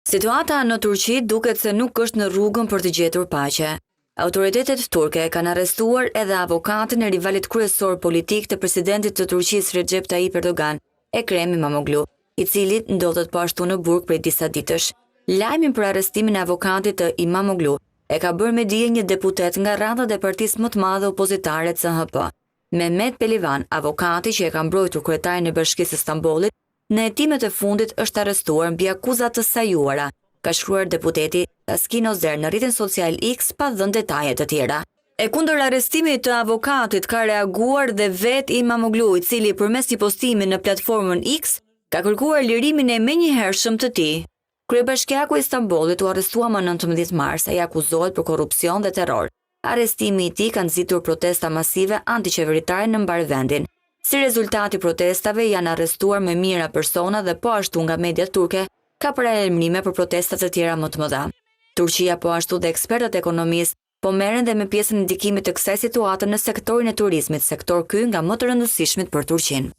Situata në Turqi duket se nuk është në rrugën për të gjetur paqe. Autoritetet turke kanë arrestuar edhe avokatin e rivalit kryesor politik të presidentit të Turqisë Recep Tayyip Erdogan, Ekrem İmamoğlu, i cili ndodhet po ashtu në burg prej disa ditësh. Lajmin për arrestimin e avokatit të Imamoglu e ka bërë me dije një deputet nga radhat e partisë më të madhe opozitare CHP. Mehmet Pelivan, avokati që e ka mbrojtur kryetarin e Bashkisë së Stambollit, në hetimet e fundit është arrestuar mbi akuzat të sajuara, ka shkruar deputeti Taskin Ozer në rrjetin social X pa dhënë detaje të tjera. E kundër arrestimit të avokatit ka reaguar dhe vet Imamoglu, i cili përmes një postimi në platformën X ka kërkuar lirimin e menjëhershëm të tij. Kryebashkiaku i Stambollit u arrestua më 19 mars, ai akuzohet për korrupsion dhe terror. Arrestimi i tij ka nxitur protesta masive antiqeveritare në mbar vendin. Si rezultati protestave janë arrestuar më mijëra persona dhe po ashtu nga mediat turke ka paralajmërime për protestat të tjera më të mëdha. Turqia po ashtu dhe ekspertët ekonomisë po merren dhe me pjesën e ndikimit të kësaj situate në sektorin e turizmit, sektor ky nga më të rëndësishmit për Turqinë.